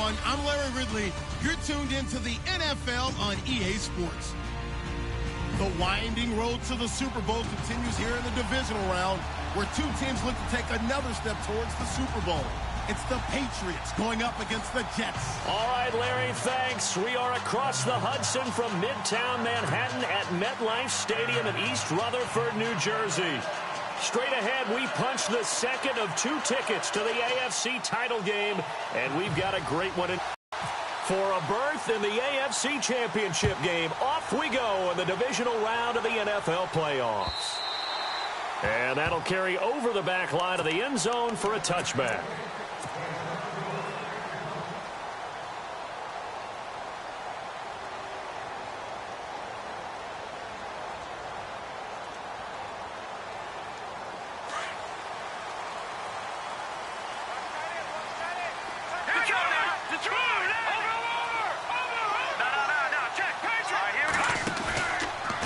everyone. I'm Larry Ridley. You're tuned into the NFL on EA Sports. The winding road to the Super Bowl continues here in the divisional round, where two teams look to take another step towards the Super Bowl. It's the Patriots going up against the Jets. All right, Larry, thanks. We are across the Hudson from Midtown Manhattan at MetLife Stadium in East Rutherford, New Jersey. Straight ahead, we punch the second of two tickets to the AFC title game, and we've got a great one for a berth in the AFC Championship game. Off we go in the divisional round of the NFL playoffs. And that'll carry over the back line of the end zone for a touchback.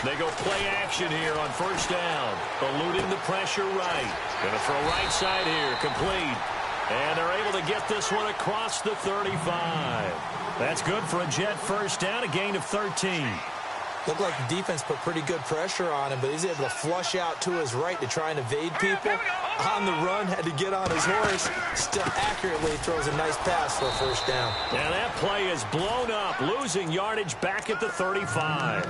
They go play action here on first down. Eluding the pressure right. Going to throw right side here. Complete. And they're able to get this one across the 35. That's good for a Jet first down, a gain of 13. Looked like the defense put pretty good pressure on him, but he's able to flush out to his right to try and evade people. On the run, had to get on his horse. Still accurately throws a nice pass for a first down. And that play is blown up, losing yardage back at the 35.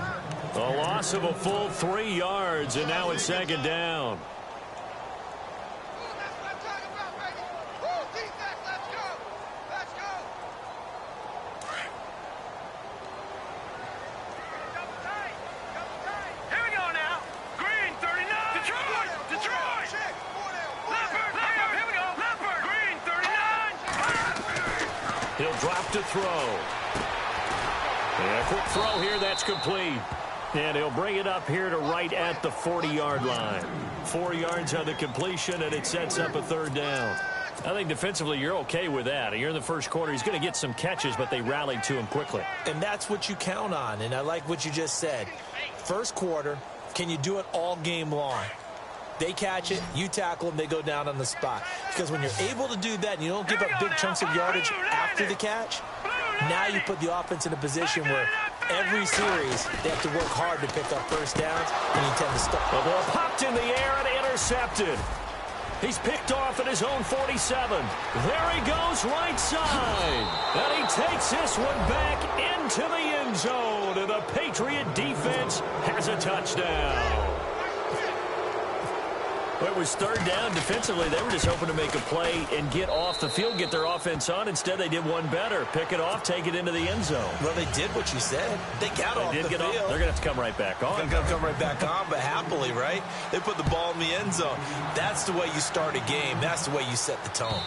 A loss of a full 3 yards, and now it's second down. He'll drop to throw. And a quick throw here, that's complete. And he'll bring it up here to right at the 40-yard line. 4 yards on the completion, and it sets up a third down. I think defensively you're okay with that. You're in the first quarter. He's going to get some catches, but they rallied to him quickly. And that's what you count on, and I like what you just said. First quarter, can you do it all game long? They catch it, you tackle them, they go down on the spot. Because when you're able to do that and you don't give up big chunks of yardage after the catch, now you put the offense in a position where every series they have to work hard to pick up first downs, and you tend to stop. The ball popped in the air and intercepted. He's picked off at his own 47. There he goes right side. And he takes this one back into the end zone. And the Patriot defense has a touchdown. It was third down. Defensively, they were just hoping to make a play and get off the field, get their offense on. Instead, they did one better. Pick it off, take it into the end zone. Well, they did what you said. They got off the field. They're going to have to come right back on. They're going to come right back on, but happily, right? They put the ball in the end zone. That's the way you start a game. That's the way you set the tone.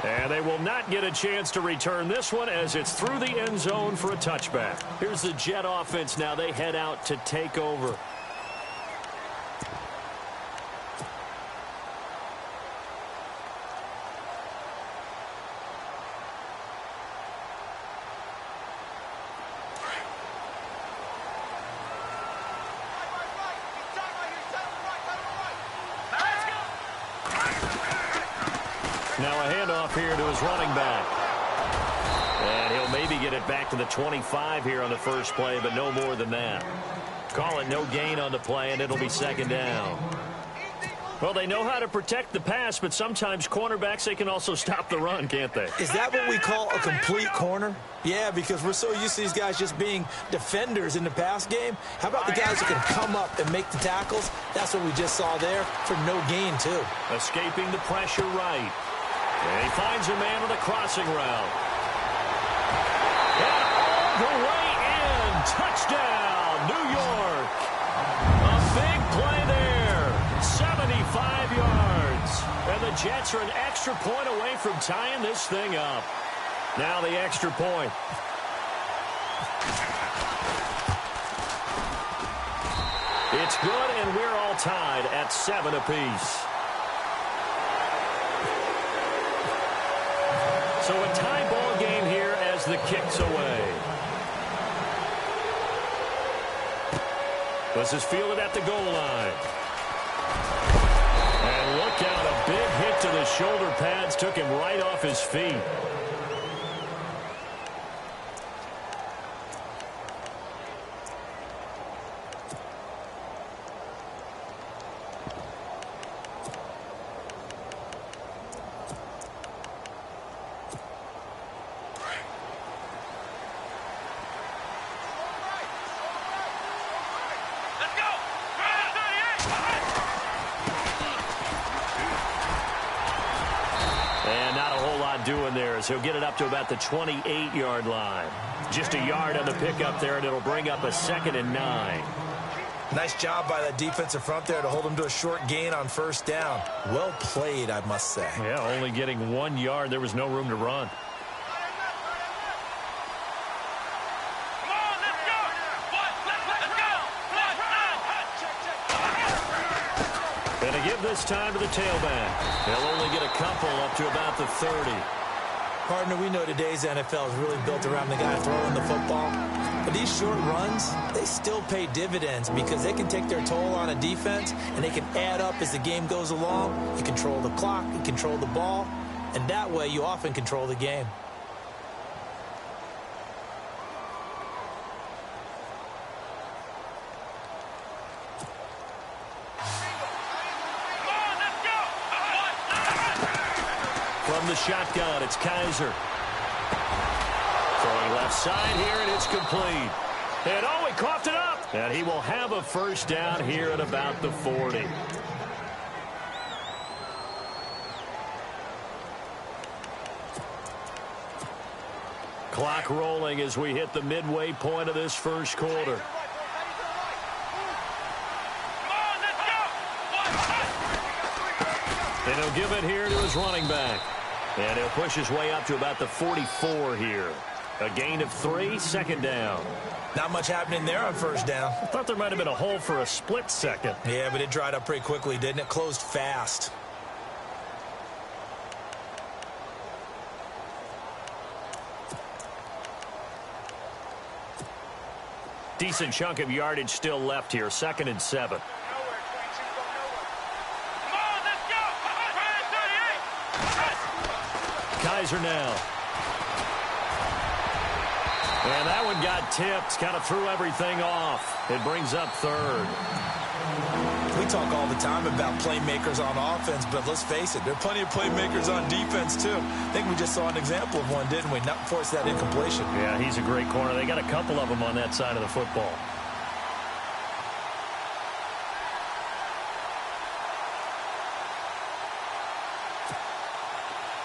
And they will not get a chance to return this one as it's through the end zone for a touchback. Here's the Jet offense now. They head out to take over. Now a handoff here to his running back. And he'll maybe get it back to the 25 here on the first play, but no more than that. Call it no gain on the play, and it'll be second down. Well, they know how to protect the pass, but sometimes cornerbacks, they can also stop the run, can't they? Is that what we call a complete corner? Yeah, because we're so used to these guys just being defenders in the pass game. How about the guys who can come up and make the tackles? That's what we just saw there for no gain, too. Escaping the pressure right. And he finds a man with a crossing route. And all the way in. Touchdown, New York. A big play there. 75 yards. And the Jets are an extra point away from tying this thing up. Now the extra point. It's good, and we're all tied at 7 apiece. So a tie ball game here as the kick's away. This is fielded at the goal line. And look out, a big hit to the shoulder pads took him right off his feet. Doing there is he'll get it up to about the 28-yard line. Just a yard on the pickup there, and it'll bring up a 2nd and 9. Nice job by that defensive front there to hold him to a short gain on 1st down. Well played, I must say. Yeah, only getting 1 yard. There was no room to run. And to give this time to the tailback. They'll only get a couple up to about the 30. Partner, we know today's NFL is really built around the guy throwing the football. But these short runs, they still pay dividends because they can take their toll on a defense and they can add up as the game goes along. You control the clock, you control the ball, and that way you often control the game. From the shotgun, it's Kaiser. Throwing left side here, and it's complete. And oh, he coughed it up. And he will have a 1st down here at about the 40. Clock rolling as we hit the midway point of this 1st quarter. And he'll give it here to his running back. And he'll push his way up to about the 44 here. A gain of 3, 2nd down. Not much happening there on 1st down. I thought there might have been a hole for a split second. Yeah, but it dried up pretty quickly, didn't it? Closed fast. Decent chunk of yardage still left here. 2nd and 7. Kaiser now. And that one got tipped. Kind of threw everything off. It brings up 3rd. We talk all the time about playmakers on offense, but let's face it, there are plenty of playmakers on defense, too. I think we just saw an example of one, didn't we? Not force that incompletion. Yeah, he's a great corner. They got a couple of them on that side of the football.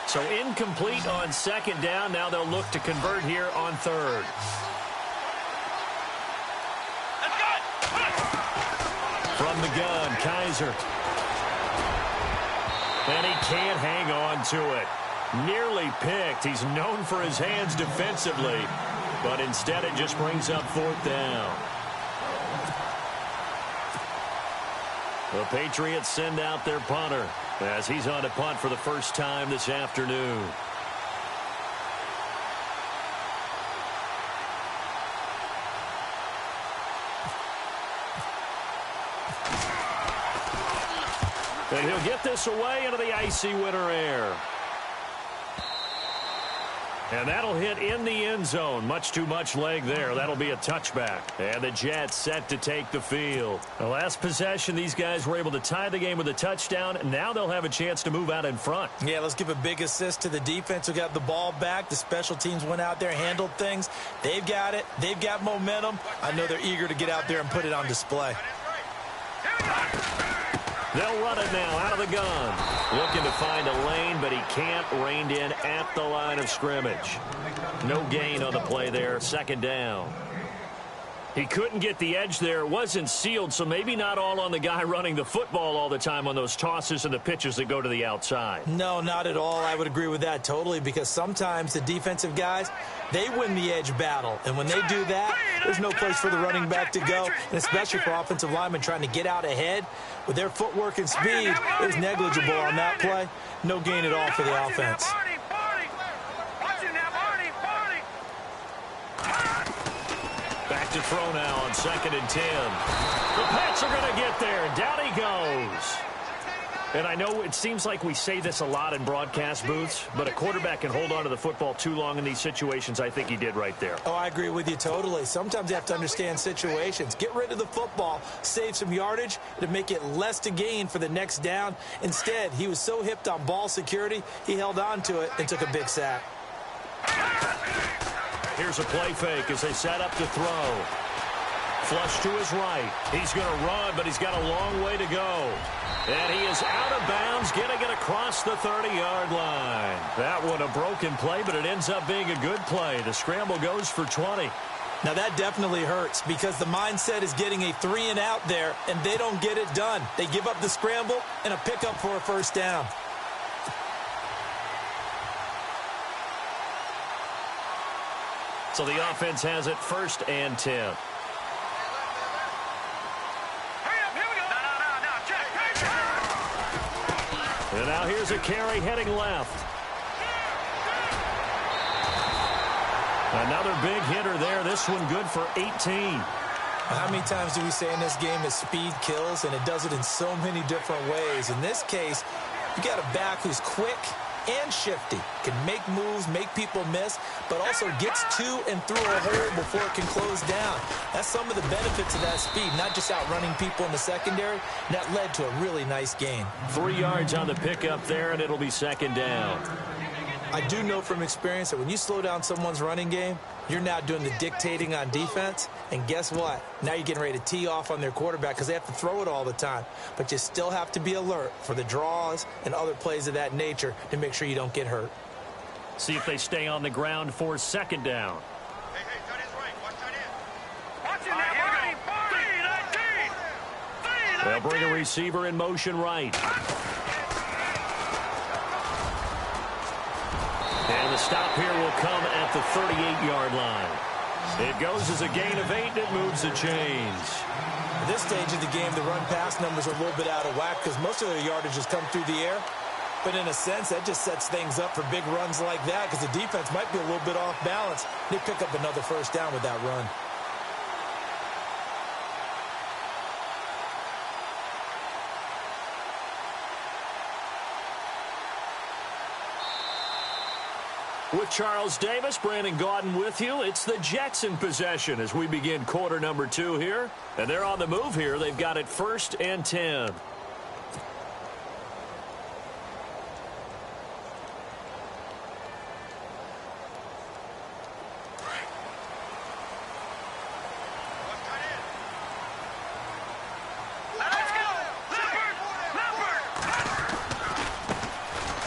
So incomplete on 2nd down. Now they'll look to convert here on 3rd. From the gun, Kaiser. And he can't hang on to it. Nearly picked. He's known for his hands defensively, but instead it just brings up 4th down. The Patriots send out their punter as he's on to punt for the 1st time this afternoon. And he'll get this away into the icy winter air. And that'll hit in the end zone. Much too much leg there. That'll be a touchback. And the Jets set to take the field. The last possession, these guys were able to tie the game with a touchdown. Now they'll have a chance to move out in front. Yeah, let's give a big assist to the defense who got the ball back. The special teams went out there, handled things. They've got it. They've got momentum. I know they're eager to get out there and put it on display. They'll run it now out of the gun. Looking to find a lane, but he can't. Reined in at the line of scrimmage. No gain on the play there. 2nd down. He couldn't get the edge there. It wasn't sealed, so maybe not all on the guy running the football all the time on those tosses and the pitches that go to the outside. No, not at all. I would agree with that totally, because sometimes the defensive guys, they win the edge battle. And when they do that, there's no place for the running back to go, and especially for offensive linemen trying to get out ahead. With their footwork and speed, it was negligible on that play. No gain at all for the offense. Back to throw now on 2nd and 10. The Pats are going to get there. Down he goes. And I know it seems like we say this a lot in broadcast booths, but a quarterback can hold on to the football too long in these situations. I think he did right there. Oh, I agree with you totally. Sometimes you have to understand situations. Get rid of the football, save some yardage to make it less to gain for the next down. Instead, he was so hipped on ball security, he held on to it and took a big sack. Here's a play fake as they set up to throw. Flush to his right. He's going to run, but he's got a long way to go. And he is out of bounds, getting it across the 30-yard line. That one a broken play, but it ends up being a good play. The scramble goes for 20. Now, that definitely hurts because the mindset is getting a 3-and-out there, and they don't get it done. They give up the scramble and a pickup for a first down. So the offense has it 1st and 10. And now here's a carry heading left. Another big hitter there. This one good for 18. How many times do we say in this game that speed kills, and it does it in so many different ways? In this case, you got a back who's quick and shifty, can make moves, make people miss, but also gets to and through a hole before it can close down. That's some of the benefits of that speed, not just outrunning people in the secondary. That led to a really nice gain. 3 yards on the pickup there, and it'll be 2nd down. I do know from experience that when you slow down someone's running game, you're now doing the dictating on defense. And guess what? Now you're getting ready to tee off on their quarterback because they have to throw it all the time. But you still have to be alert for the draws and other plays of that nature to make sure you don't get hurt. See if they stay on the ground for 2nd down. Hey, tight end's right. Watch tight end. Watch it now. They'll bring a receiver in motion right. And the stop here will come at the 38-yard line. It goes as a gain of 8, and it moves the chains. At this stage of the game, the run-pass numbers are a little bit out of whack because most of their yardage has come through the air. But in a sense, that just sets things up for big runs like that because the defense might be a little bit off balance. They pick up another first down with that run. With Charles Davis, Brandon Gaudin with you. It's the Jets in possession as we begin quarter number 2 here. And they're on the move here. They've got it 1st and 10.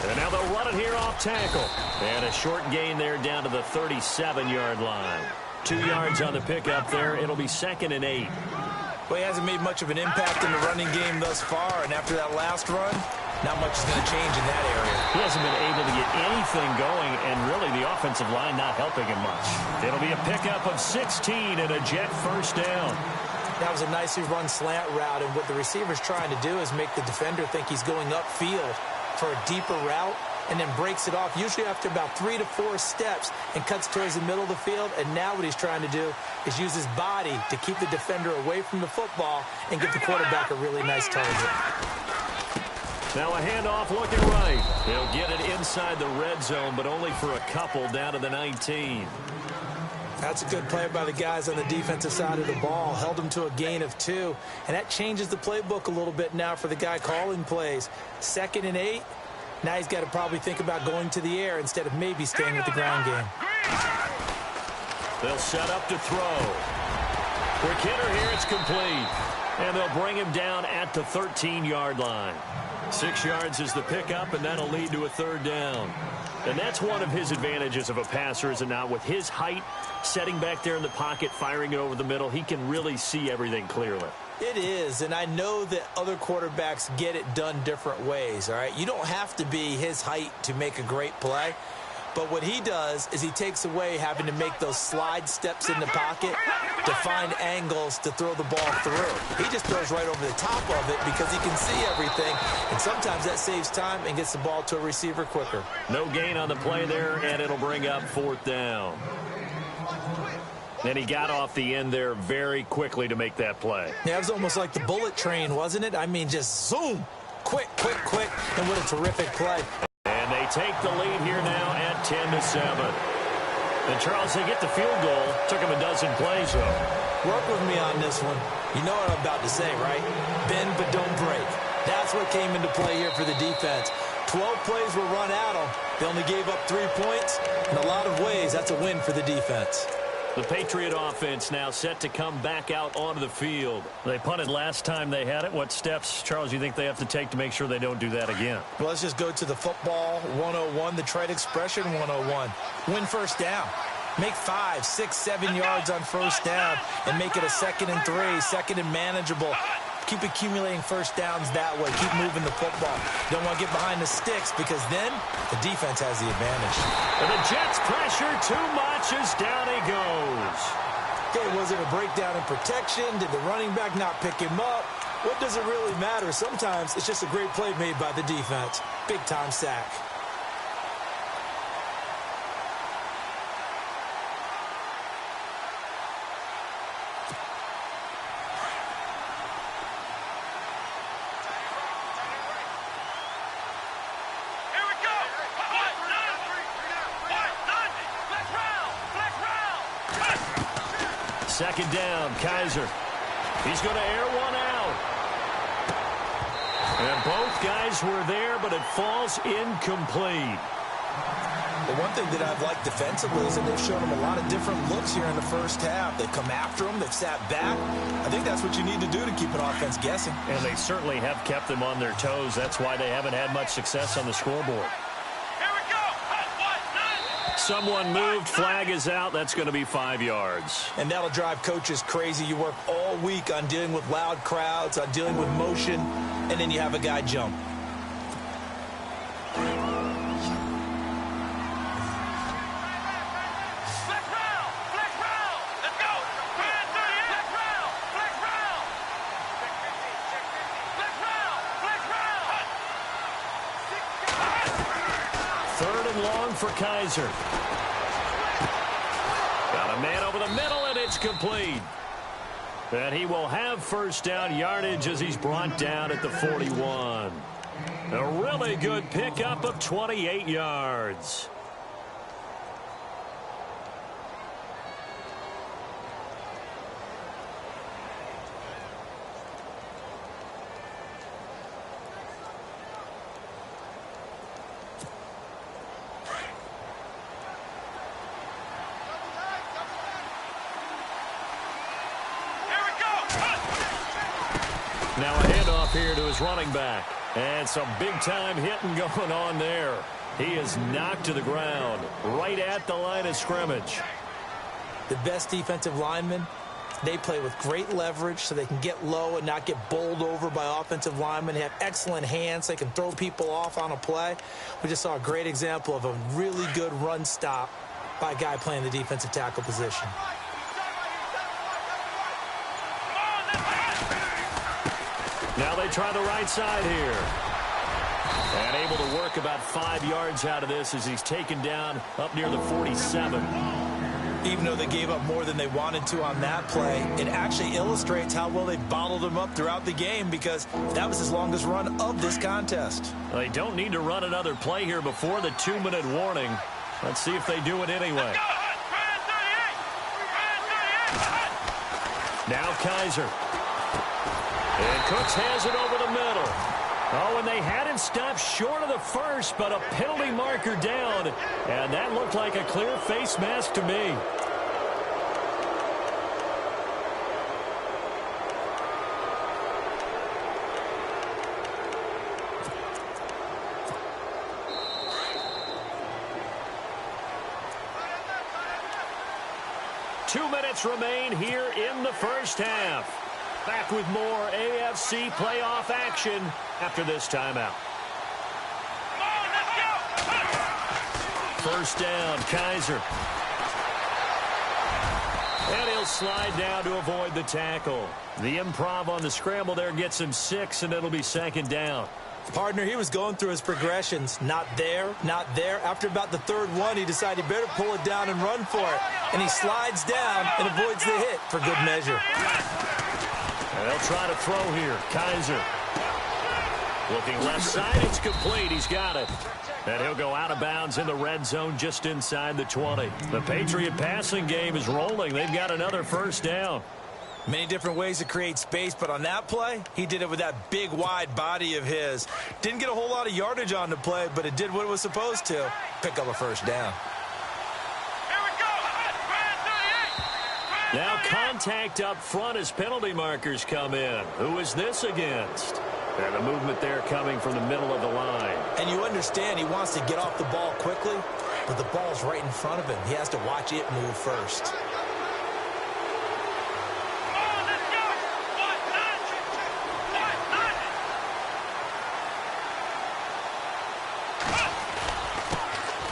And now they'll run it here off tackle. And a short gain there down to the 37-yard line. 2 yards on the pickup there. It'll be 2nd and 8. Well, he hasn't made much of an impact in the running game thus far. And after that last run, not much is going to change in that area. He hasn't been able to get anything going, and really the offensive line not helping him much. It'll be a pickup of 16 and a Jet first down. That was a nicely run slant route, and what the receiver's trying to do is make the defender think he's going upfield for a deeper route, and then breaks it off, usually after about 3 to 4 steps, and cuts towards the middle of the field. And now what he's trying to do is use his body to keep the defender away from the football and give the quarterback a really nice target. Now a handoff looking right. He'll get it inside the red zone, but only for a couple down to the 19. That's a good play by the guys on the defensive side of the ball. Held him to a gain of 2. And that changes the playbook a little bit now for the guy calling plays. 2nd and 8. Now he's got to probably think about going to the air instead of maybe staying with the ground game. They'll set up to throw. Quick hitter here, it's complete. And they'll bring him down at the 13-yard line. 6 yards is the pickup, and that'll lead to a 3rd down. And that's one of his advantages of a passer, is it not? With his height, setting back there in the pocket, firing it over the middle, he can really see everything clearly. It is, and I know that other quarterbacks get it done different ways, all right? You don't have to be his height to make a great play. But what he does is he takes away having to make those slide steps in the pocket to find angles to throw the ball through. He just throws right over the top of it because he can see everything, and sometimes that saves time and gets the ball to a receiver quicker. No gain on the play there, and it'll bring up 4th down. And he got off the end there very quickly to make that play. Yeah, it was almost like the bullet train, wasn't it? I mean, just zoom. quick, and what a terrific play. And they take the lead here now at 10-7. And, Charles, they get the field goal. Took them a dozen plays, though. Work with me on this one. You know what I'm about to say, right? Bend but don't break. That's what came into play here for the defense. 12 plays were run at them. They only gave up 3 points. In a lot of ways, that's a win for the defense. The Patriot offense now set to come back out onto the field. They punted last time they had it. What steps, Charles, you think they have to take to make sure they don't do that again? Well, let's just go to the football 101, the trade expression 101. Win first down. Make 5, 6, 7 yards on first down and make it a 2nd and 3, 2nd and manageable. Keep accumulating first downs that way. Keep moving the football. Don't want to get behind the sticks because then the defense has the advantage. And the Jets pressure too much as down he goes. Okay, was it a breakdown in protection? Did the running back not pick him up? What does it really matter? Sometimes it's just a great play made by the defense. Big-time sack. Second down, Kaiser. He's going to air one out. And both guys were there, but it falls incomplete. The one thing that I've liked defensively is that they've shown them a lot of different looks here in the first half. They've come after them. They've sat back. I think that's what you need to do to keep an offense guessing. And they certainly have kept them on their toes. That's why they haven't had much success on the scoreboard. Someone moved, flag is out. That's going to be 5 yards. And that'll drive coaches crazy. You work all week on dealing with loud crowds, on dealing with motion, and then you have a guy jump. Third and long for Kaiser. Got a man over the middle, and it's complete. And he will have first down yardage as he's brought down at the 41. A really good pickup of 28 yards. Now a handoff here to his running back. And some big-time hitting going on there. He is knocked to the ground right at the line of scrimmage. The best defensive linemen, they play with great leverage so they can get low and not get bowled over by offensive linemen. They have excellent hands. They can throw people off on a play. We just saw a great example of a really good run stop by a guy playing the defensive tackle position. Now they try the right side here. And able to work about 5 yards out of this as he's taken down up near the 47. Even though they gave up more than they wanted to on that play, it actually illustrates how well they bottled him up throughout the game because that was his longest run of this contest. They don't need to run another play here before the 2-minute warning. Let's see if they do it anyway. Now Kaiser. And Cooks has it over the middle. Oh, and they had him stopped short of the first, but a penalty marker down. And that looked like a clear face mask to me. Two minutes remain here in the first half. Back with more AFC playoff action after this timeout. First down, Kaiser. And he'll slide down to avoid the tackle. The improv on the scramble there gets him 6, and it'll be second down. Partner, he was going through his progressions. Not there, not there. After about the third one, he decided he better pull it down and run for it. And he slides down and avoids the hit for good measure. They'll try to throw here. Kaiser. Looking left side, it's complete. He's got it. And he'll go out of bounds in the red zone just inside the 20. The Patriot passing game is rolling. They've got another first down. Many different ways to create space, but on that play, he did it with that big, wide body of his. Didn't get a whole lot of yardage on the play, but it did what it was supposed to. Pick up a first down. Here we go. Now contact up front as penalty markers come in. Who is this against? And the movement there coming from the middle of the line. And you understand he wants to get off the ball quickly, but the ball's right in front of him. He has to watch it move first.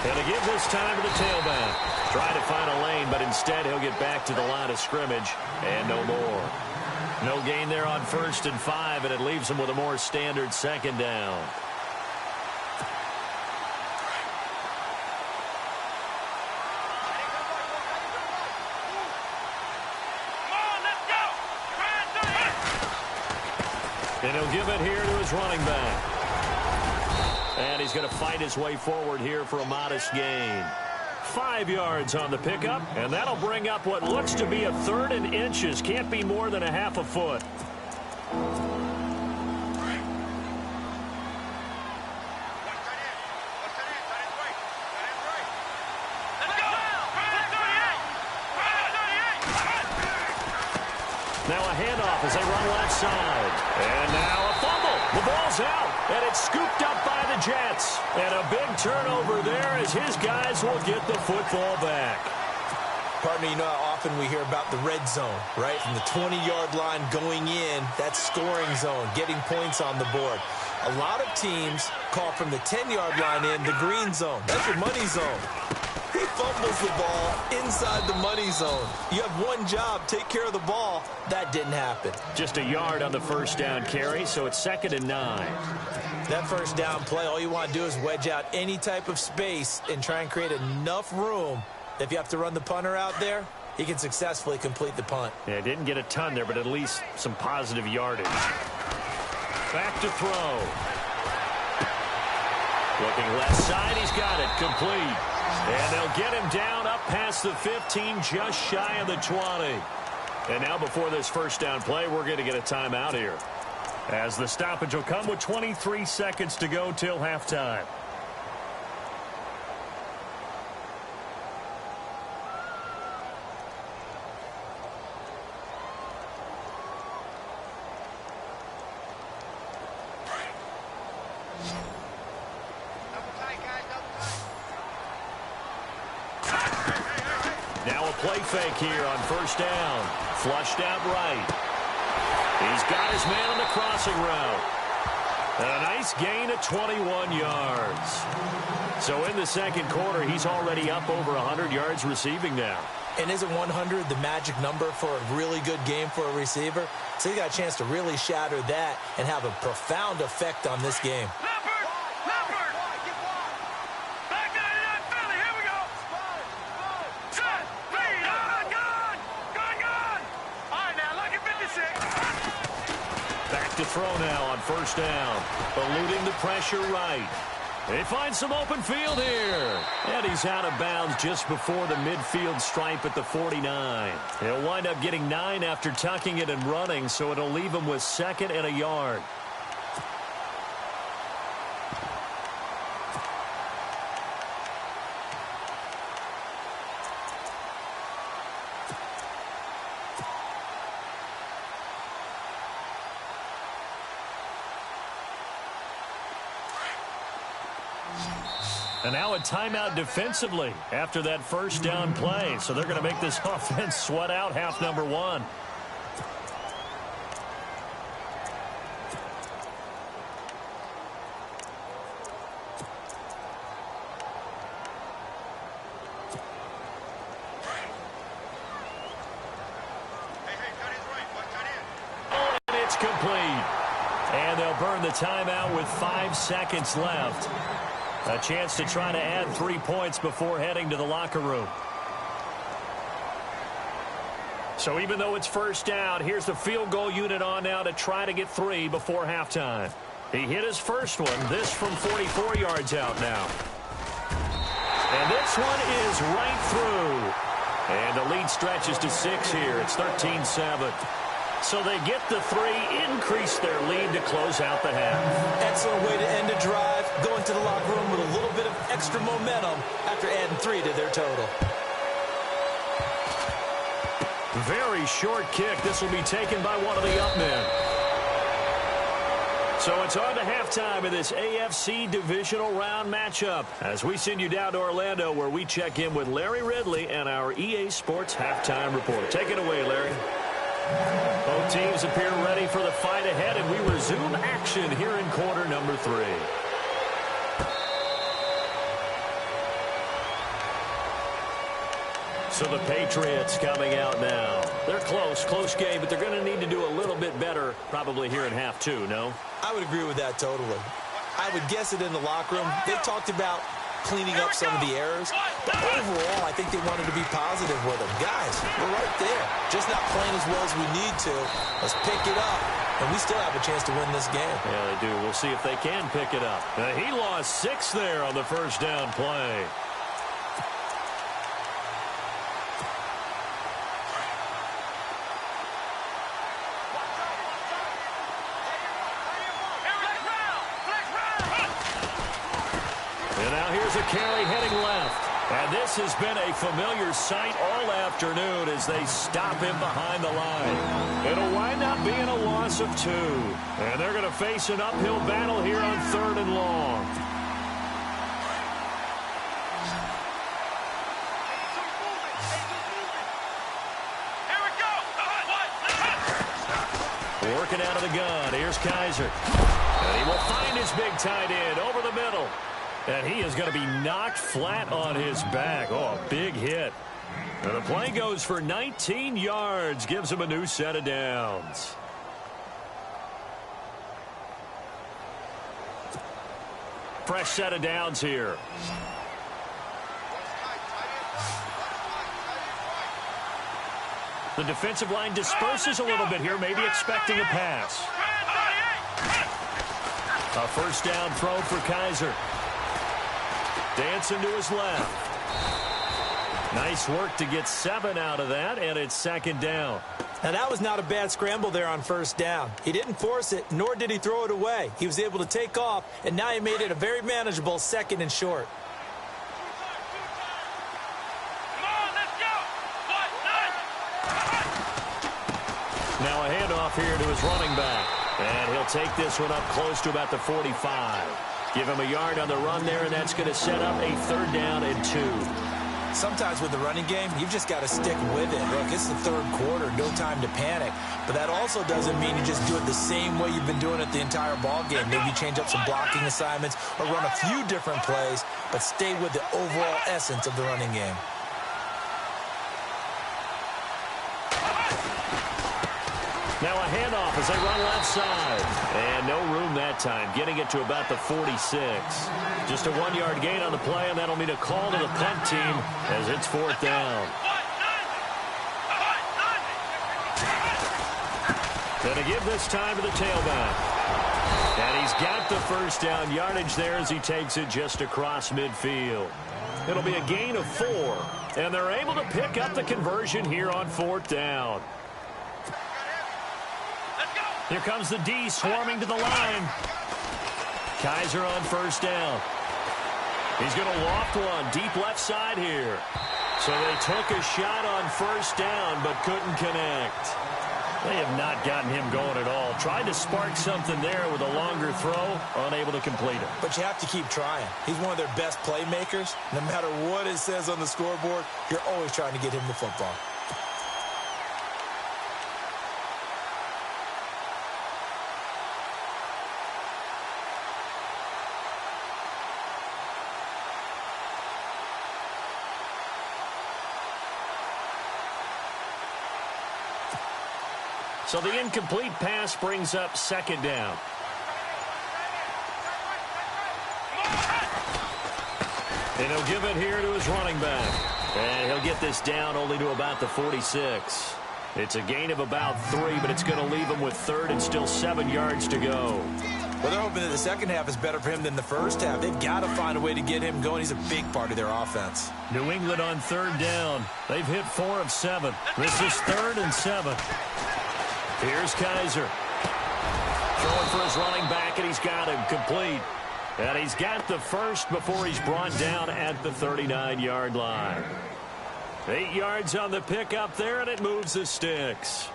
And to give this time to the tailback. Trying to find a lane, but instead he'll get back to the line of scrimmage and no more. No gain there on 1st and 5, and it leaves him with a more standard second down. And he'll give it here to his running back. And he's going to fight his way forward here for a modest gain. 5 yards on the pickup, and that'll bring up what looks to be a 3rd and inches. Can't be more than a half a foot. Now a handoff as they run left side. And now a fumble. The ball's out, and it's scooped up by the Jets. And a big turnover there as his guys will get the football back. Partner, you know how often we hear about the red zone, right? From the 20-yard line going in, that's scoring zone, getting points on the board. A lot of teams call from the 10-yard line in the green zone. That's your money zone. He fumbles the ball inside the money zone. You have one job, take care of the ball. That didn't happen. Just a yard on the first down carry, so it's 2nd and 9. That first down play, all you want to do is wedge out any type of space and try and create enough room. If you have to run the punter out there, he can successfully complete the punt. Yeah, didn't get a ton there, but at least some positive yardage. Back to throw. Looking left side, he's got it, complete. And they'll get him down up past the 15, just shy of the 20. And now before this first down play, we're going to get a timeout here, as the stoppage will come with 23 seconds to go till halftime. Now a play fake here on first down. Flushed out right. He's got his man on the crossing route. And a nice gain of 21 yards. So in the second quarter, he's already up over 100 yards receiving now. And isn't 100 the magic number for a really good game for a receiver? So he got a chance to really shatter that and have a profound effect on this game. To throw now on first down. Eluding the pressure right. They find some open field here. And he's out of bounds just before the midfield stripe at the 49. He'll wind up getting 9 after tucking it and running, so it'll leave him with 2nd and a yard. And now a timeout defensively after that first down play. So they're going to make this offense sweat out half number 1. And it's complete. And they'll burn the timeout with 5 seconds left. A chance to try to add 3 points before heading to the locker room. So even though it's first down, here's the field goal unit on now to try to get 3 before halftime. He hit his first one. This from 44 yards out now. And this one is right through. And the lead stretches to 6 here. It's 13-7. So they get the 3, increase their lead to close out the half. Excellent way to end a drive. Go into the locker room with a little bit of extra momentum after adding 3 to their total. Very short kick. This will be taken by one of the up men. So it's on to halftime of this AFC divisional round matchup as we send you down to Orlando where we check in with Larry Ridley and our EA Sports halftime report. Take it away, Larry. Both teams appear ready for the fight ahead, and we resume action here in quarter number 3. So the Patriots coming out now. They're close game, but they're going to need to do a little bit better probably here in half 2, no? I would agree with that totally. I would guess it in the locker room. They talked about cleaning up some of the errors, but overall, I think they wanted to be positive with them. Guys, we're right there. Just not playing as well as we need to. Let's pick it up, and we still have a chance to win this game. Yeah, they do. We'll see if they can pick it up. He lost 6 there on the first down play. And now here's a carry heading left. And this has been a familiar sight all afternoon as they stop him behind the line. It'll wind up being a loss of 2. And they're going to face an uphill battle here on 3rd and long. Working out of the gun. Here's Kaiser. And he will find his big tight end over the middle. And he is going to be knocked flat on his back. Oh, a big hit. And the play goes for 19 yards. Gives him a new set of downs. Fresh set of downs here. The defensive line disperses a little bit here, maybe expecting a pass. A first down throw for Kaiser. Dancing to his left. Nice work to get 7 out of that, and it's 2nd down. Now, that was not a bad scramble there on first down. He didn't force it, nor did he throw it away. He was able to take off, and now he made it a very manageable 2nd and short. Now a handoff here to his running back. And he'll take this one up close to about the 45. Give him a yard on the run there, and that's going to set up a 3rd down and 2. Sometimes with the running game, you've just got to stick with it. Look, it's the 3rd quarter, no time to panic. But that also doesn't mean you just do it the same way you've been doing it the entire ball game. Maybe change up some blocking assignments or run a few different plays, but stay with the overall essence of the running game. Now a handoff as they run left side. And no room that time, getting it to about the 46. Just a 1-yard gain on the play, and that'll mean a call to the punt team as it's 4th down. Gonna give this time to the tailback. And he's got the first down yardage there as he takes it just across midfield. It'll be a gain of 4, and they're able to pick up the conversion here on 4th down. Here comes the D swarming to the line. Kaiser on first down. He's going to loft one deep left side here. So they took a shot on first down but couldn't connect. They have not gotten him going at all. Tried to spark something there with a longer throw, unable to complete it. But you have to keep trying. He's one of their best playmakers. No matter what it says on the scoreboard, you're always trying to get him the football. So the incomplete pass brings up 2nd down. And he'll give it here to his running back. And he'll get this down only to about the 46. It's a gain of about 3, but it's going to leave him with 3rd and still 7 yards to go. Well, they're hoping that the second half is better for him than the first half. They've got to find a way to get him going. He's a big part of their offense. New England on third down. They've hit 4 of 7. This is 3rd and 7. Here's Kaiser. Throwing for his running back, and he's got him complete. And he's got the first before he's brought down at the 39-yard line. 8 yards on the pickup there, and it moves the sticks.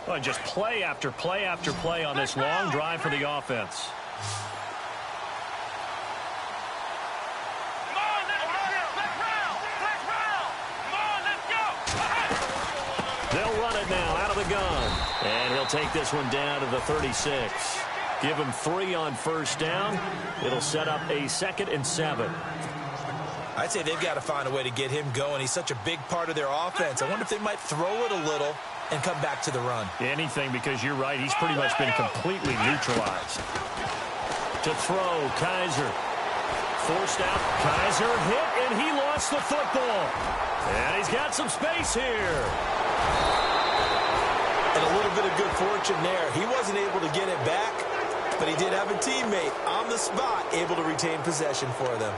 Well, just play after play after play on this long drive for the offense. They'll run it now out of the gun. And he'll take this one down to the 36. Give him 3 on first down. It'll set up a 2nd and 7. I'd say they've got to find a way to get him going. He's such a big part of their offense. I wonder if they might throw it a little and come back to the run. Anything, because you're right. He's pretty much been completely neutralized. To throw, Kaiser. Forced out. Kaiser hit, and he lost the football. And he's got some space here. And a little bit of good fortune there. He wasn't able to get it back, but he did have a teammate on the spot able to retain possession for them.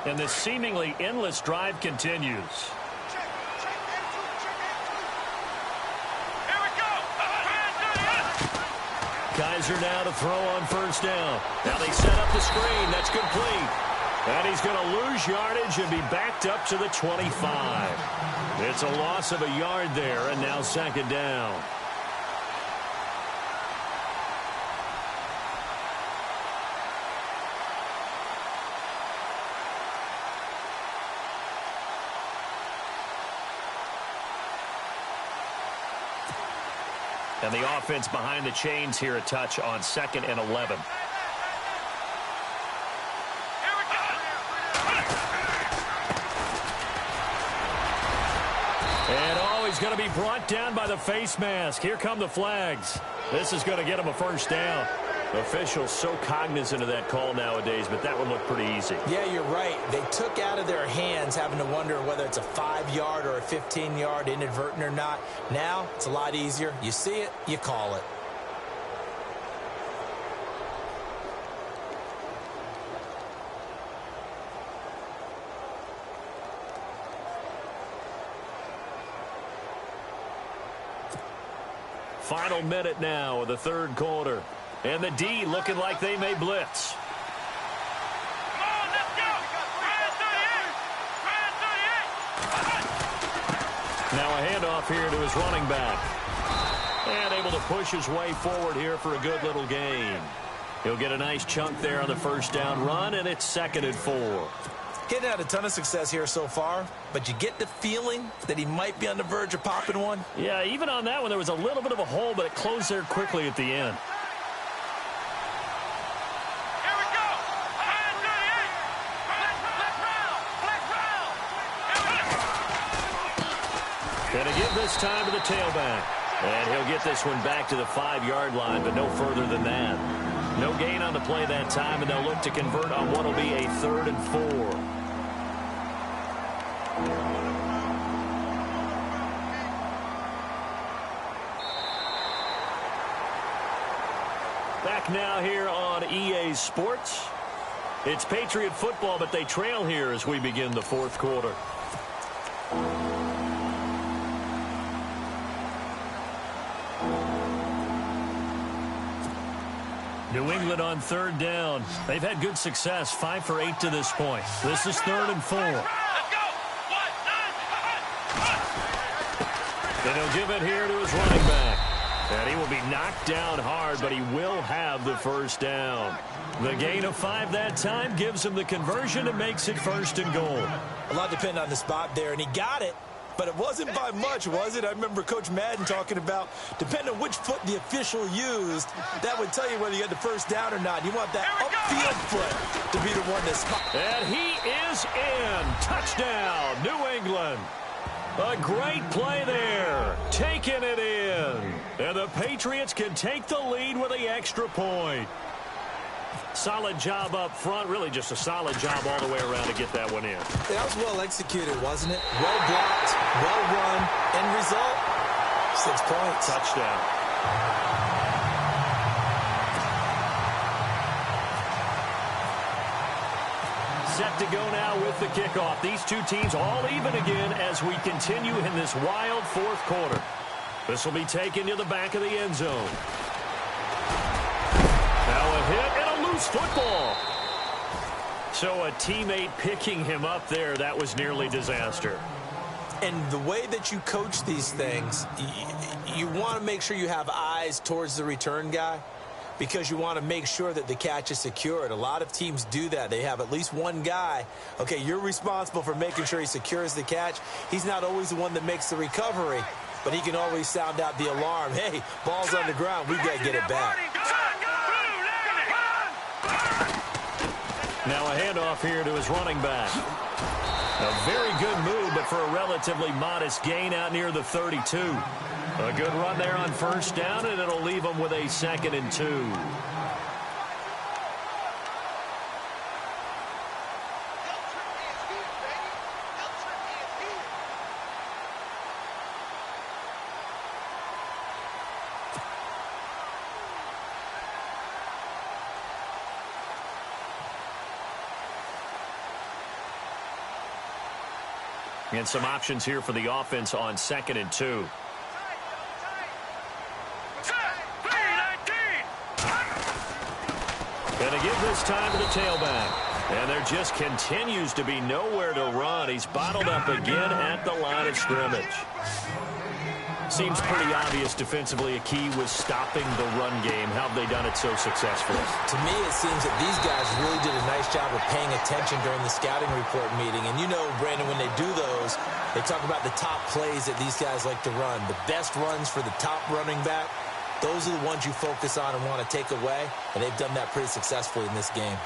And this seemingly endless drive continues. Kaiser now to throw on first down. Now they set up the screen. That's complete. And he's going to lose yardage and be backed up to the 25. It's a loss of a yard there, and now 2nd down. And the offense behind the chains here a touch on 2nd and 11. And he's going to be brought down by the face mask. Here come the flags. This is going to get him a first down. Officials so cognizant of that call nowadays, but that one looked pretty easy. Yeah, you're right. They took out of their hands having to wonder whether it's a 5-yard or a 15-yard inadvertent or not. Now, it's a lot easier. You see it, you call it. Final minute now of the 3rd quarter. And the D looking like they may blitz. Come on, let's go! Ryan 38! Now a handoff here to his running back. And able to push his way forward here for a good little gain. He'll get a nice chunk there on the first down run, and it's 2nd and 4. Getting had a ton of success here so far, but you get the feeling that he might be on the verge of popping one. Yeah, even on that one, there was a little bit of a hole, but it closed there quickly at the end. Here we go! Ryan 38! Gonna give this time to the tailback. And he'll get this one back to the 5-yard line, but no further than that. No gain on the play that time, and they'll look to convert on what will be a 3rd and 4. Back now here on EA Sports. It's Patriot football, but they trail here as we begin the 4th quarter. New England on 3rd down. They've had good success, 5 for 8 to this point. This is 3rd and 4. Let's go! 1, 9, Then he'll give it here to his running back. And he will be knocked down hard, but he will have the first down. The gain of 5 that time gives him the conversion and makes it 1st and goal. A lot depended on the spot there, and he got it. But it wasn't by much, was it? I remember Coach Madden talking about, depending on which foot the official used, that would tell you whether you had the first down or not. You want that upfield foot to be the one to spot. And he is in. Touchdown, New England. A great play there. Taking it in. And the Patriots can take the lead with the extra point. Solid job up front. Really just a solid job all the way around to get that one in. That was well executed, wasn't it? Well blocked, well run. End result, 6 points. Touchdown. Set to go now with the kickoff. These two teams all even again as we continue in this wild fourth quarter. This will be taken to the back of the end zone. Now a hit and a loose football. So a teammate picking him up there, that was nearly disaster. And the way that you coach these things, you want to make sure you have eyes towards the return guy, because you want to make sure that the catch is secured. A lot of teams do that. They have at least one guy. Okay, you're responsible for making sure he secures the catch. He's not always the one that makes the recovery, but he can always sound out the alarm. Hey, ball's on the ground. We got to get it back. Now a handoff here to his running back. A very good move, but for a relatively modest gain out near the 32. A good run there on first down, and it'll leave them with a 2nd and 2. And some options here for the offense on 2nd and 2. Going to give this time to the tailback. And there just continues to be nowhere to run. He's bottled up again at the line of scrimmage. Seems pretty obvious defensively a key was stopping the run game. How have they done it so successfully? To me, it seems that these guys really did a nice job of paying attention during the scouting report meeting. And you know, Brandon, when they do those, they talk about the top plays that these guys like to run. The best runs for the top running back, those are the ones you focus on and want to take away. And they've done that pretty successfully in this game.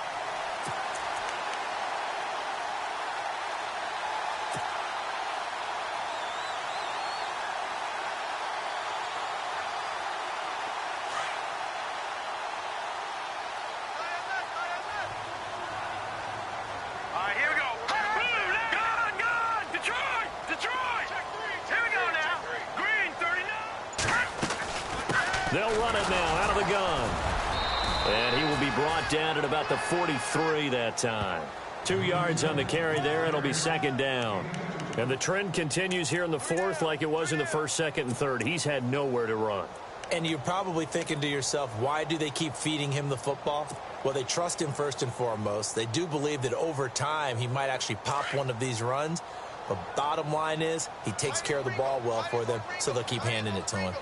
They'll run it now out of the gun. And he will be brought down at about the 43 that time. 2 yards on the carry there. It'll be 2nd down. And the trend continues here in the fourth like it was in the first, 2nd, and 3rd. He's had nowhere to run. And you're probably thinking to yourself, why do they keep feeding him the football? Well, they trust him first and foremost. They do believe that over time he might actually pop one of these runs. But bottom line is he takes care of the ball well for them, so they'll keep handing it to him.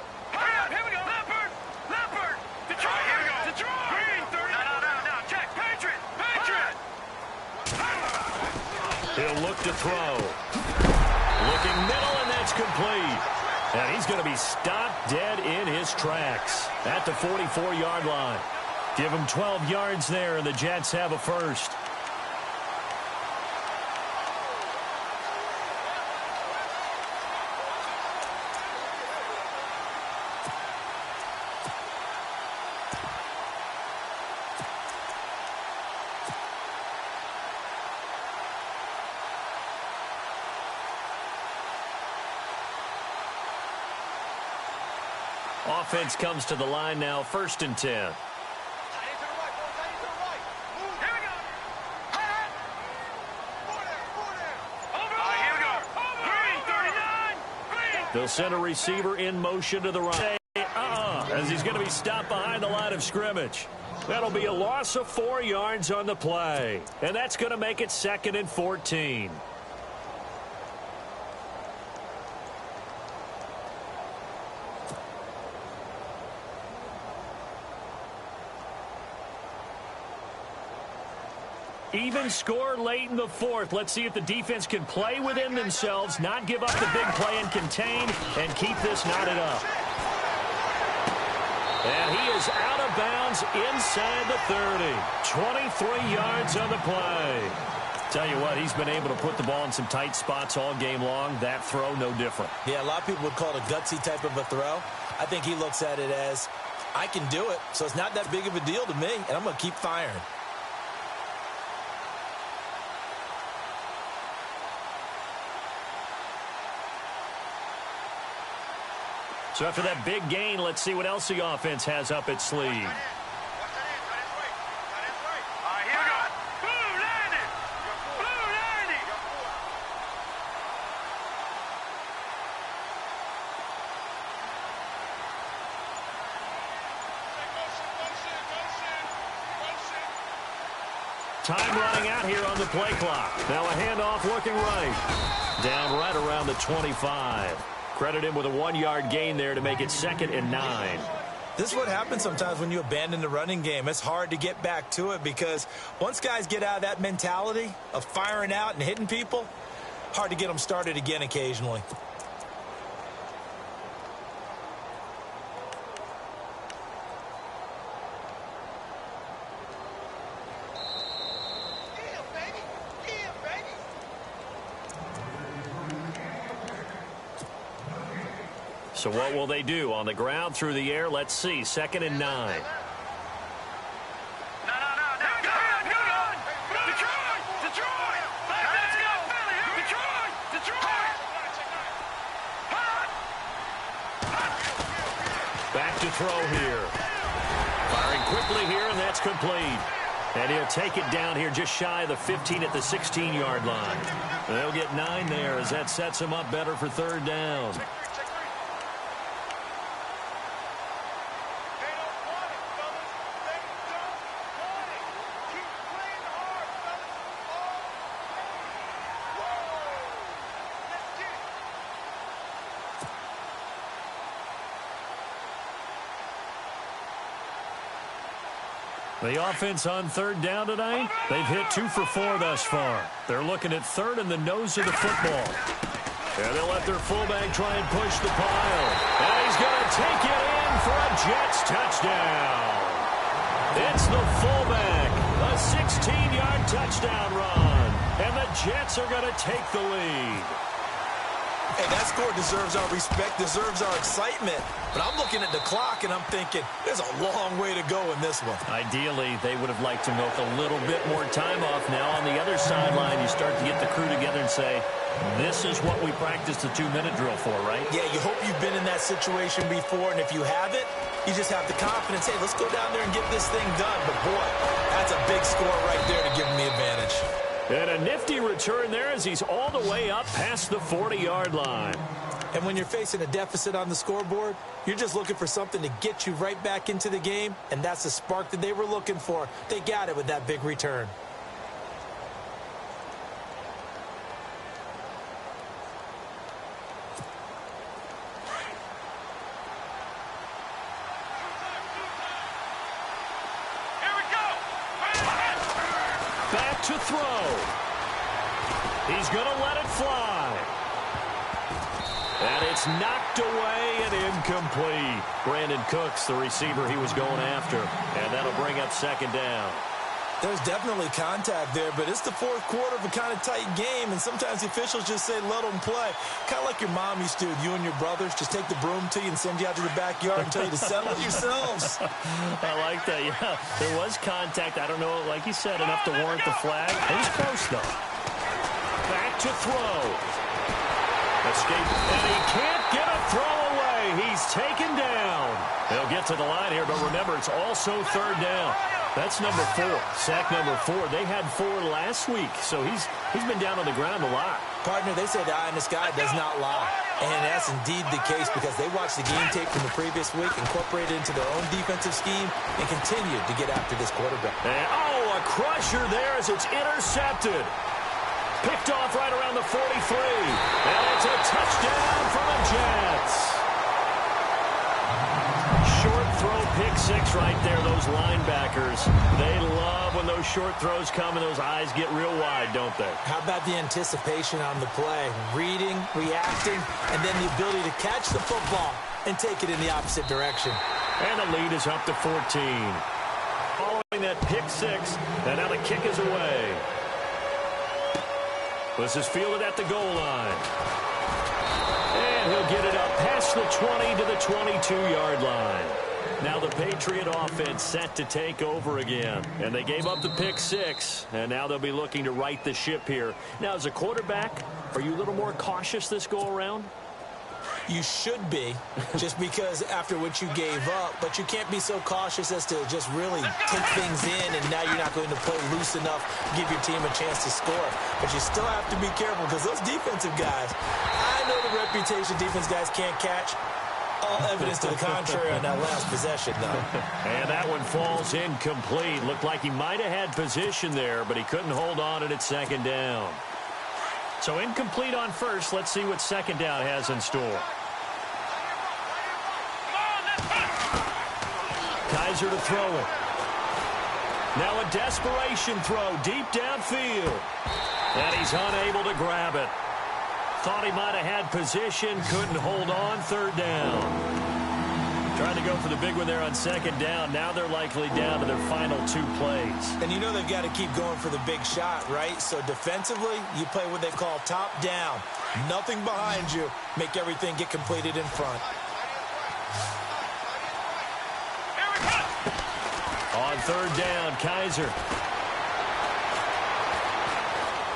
He'll look to throw. Looking middle, and that's complete. And he's going to be stopped dead in his tracks at the 44-yard line. Give him 12 yards there, and the Jets have a first. Offense comes to the line now, 1st and 10. They'll send a receiver in motion to the right. As he's going to be stopped behind the line of scrimmage. That'll be a loss of 4 yards on the play. And that's going to make it 2nd and 14. Even score late in the fourth. Let's see if the defense can play within themselves, not give up the big play and contain, and keep this knotted up. And he is out of bounds inside the 30. 23 yards on the play. Tell you what, he's been able to put the ball in some tight spots all game long. That throw, no different. Yeah, a lot of people would call it a gutsy type of a throw. I think he looks at it as, I can do it, so it's not that big of a deal to me, and I'm going to keep firing. So after that big gain, let's see what else the offense has up its sleeve. Time running out here on the play clock. Now a handoff looking right. Down right around the 25. Credit him with a 1-yard gain there to make it 2nd and 9. This is what happens sometimes when you abandon the running game. It's hard to get back to it because once guys get out of that mentality of firing out and hitting people, hard to get them started again occasionally. So what will they do? On the ground, through the air, let's see. 2nd and 9. Back to throw here. Firing quickly here, and that's complete. And he'll take it down here just shy of the 15 at the 16-yard line. They'll get 9 there as that sets him up better for 3rd down. The offense on 3rd down tonight, they've hit 2 for 4 thus far. They're looking at 3rd in the nose of the football. And they'll let their fullback try and push the pile. And he's going to take it in for a Jets touchdown. It's the fullback, a 16-yard touchdown run. And the Jets are going to take the lead. Hey, that score deserves our respect, deserves our excitement. But I'm looking at the clock, and I'm thinking, there's a long way to go in this one. Ideally, they would have liked to milk a little bit more time off. Now, on the other sideline, you start to get the crew together and say, this is what we practiced the 2-minute drill for, right? Yeah, you hope you've been in that situation before, and if you haven't, you just have the confidence, hey, let's go down there and get this thing done. But, boy, that's a big score right there to give them the advantage. And a nifty return there as he's all the way up past the 40-yard line. And when you're facing a deficit on the scoreboard, you're just looking for something to get you right back into the game, and that's the spark that they were looking for. They got it with that big return. Back to throw. He's going to let it fly. And it's knocked away and incomplete. Brandon Cooks, the receiver he was going after. And that'll bring up 2nd down. There's definitely contact there, but it's the 4th quarter of a kind of tight game, and sometimes the officials just say, let them play. Kind of like your mom used to, you and your brothers, just take the broom to you and send you out to the backyard and tell you to settle it yourselves. I like that, yeah. There was contact. I don't know, like you said, enough to warrant the flag. It was close, though. Back to throw. Escape, and he can't get a throw away. He's taken down. They'll get to the line here, but remember, it's also 3rd down. That's number 4, sack number 4. They had 4 last week, so he's been down on the ground a lot. Partner, they say the eye in the sky does not lie. And that's indeed the case because they watched the game tape from the previous week, incorporated it into their own defensive scheme, and continued to get after this quarterback. And, a crusher there as it's intercepted. Picked off right around the 43. And it's a touchdown for the Jets. Short throw, pick 6 right there, those linebackers. They love when those short throws come and those eyes get real wide, don't they? How about the anticipation on the play? Reading, reacting, and then the ability to catch the football and take it in the opposite direction. And the lead is up to 14. Following that pick 6, and now the kick is away. This is fielded at the goal line. And he'll get it up past the 20 to the 22-yard line. Now the Patriot offense set to take over again. And they gave up the pick 6, and now they'll be looking to right the ship here. Now, as a quarterback, are you a little more cautious this go-around? You should be, just because after what you gave up, but you can't be so cautious as to just really take things in, and now you're not going to play loose enough, give your team a chance to score. But you still have to be careful, because those defensive guys, I know the reputation defense guys can't catch. All evidence to the contrary on that last possession, though. And that one falls incomplete. Looked like he might have had position there, but he couldn't hold on at second down. So incomplete on first. Let's see what second down has in store. Kaiser to throw it. Now a desperation throw deep downfield. And he's unable to grab it. Thought he might have had position, couldn't hold on, third down. Trying to go for the big one there on second down. Now they're likely down to their final 2 plays. And you know they've got to keep going for the big shot, right? So defensively, you play what they call top down. Nothing behind you. Make everything get completed in front. On third down, Kaiser.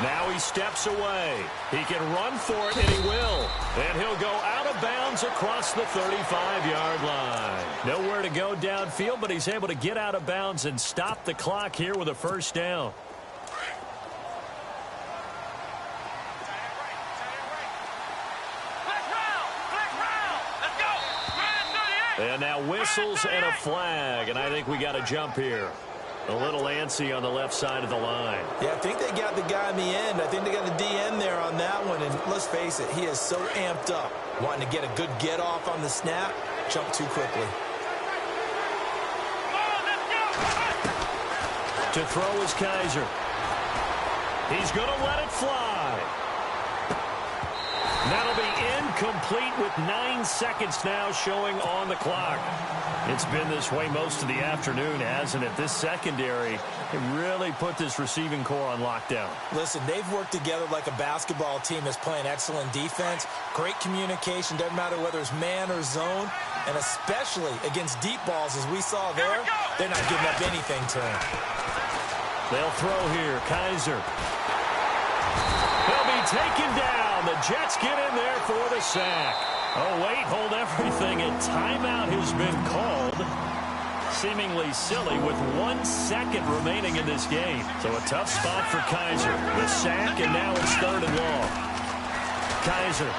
Now he steps away. He can run for it, and he will. And he'll go out of bounds across the 35-yard line. Nowhere to go downfield, but he's able to get out of bounds and stop the clock here with a first down. And now whistles and a flag, and I think we got a jump here. A little antsy on the left side of the line. Yeah, I think they got the guy in the end. I think they got the DN there on that one. And let's face it, he is so amped up, wanting to get a good get-off on the snap, jump too quickly. To throw is Kaiser. He's going to let it fly. That'll be incomplete with 9 seconds now showing on the clock. It's been this way most of the afternoon, hasn't it? This secondary, it really put this receiving core on lockdown. Listen, they've worked together like a basketball team that's playing excellent defense. Great communication, doesn't matter whether it's man or zone. And especially against deep balls, as we saw there, they're not giving up anything to him. They'll throw here. Kaiser. He'll be taken down. The Jets get in there for the sack. Oh, wait, hold everything. A timeout has been called. Seemingly silly with 1 second remaining in this game. So a tough spot for Kaiser. The sack, and now it's 3rd and long. Kaiser.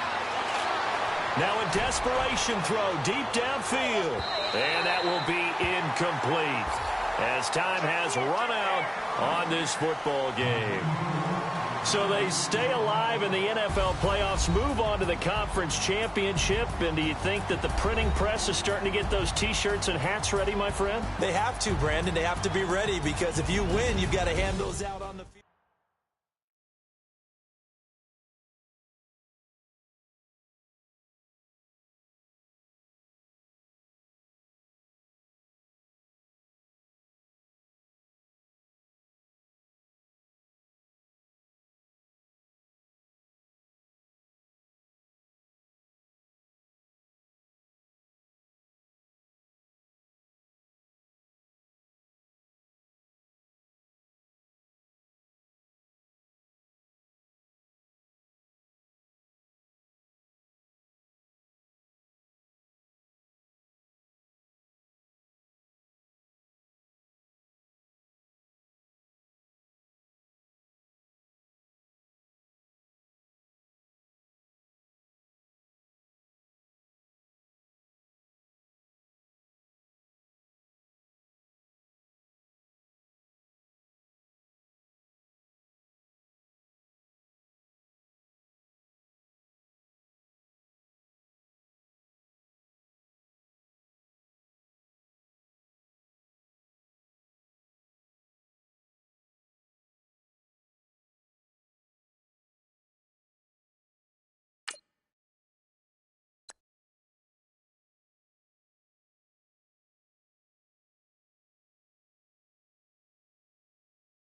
Now a desperation throw deep downfield. And that will be incomplete as time has run out on this football game. So they stay alive in the NFL playoffs, move on to the conference championship. And do you think that the printing press is starting to get those T-shirts and hats ready, my friend? They have to, Brandon. They have to be ready, because if you win, you've got to hand those out on the field.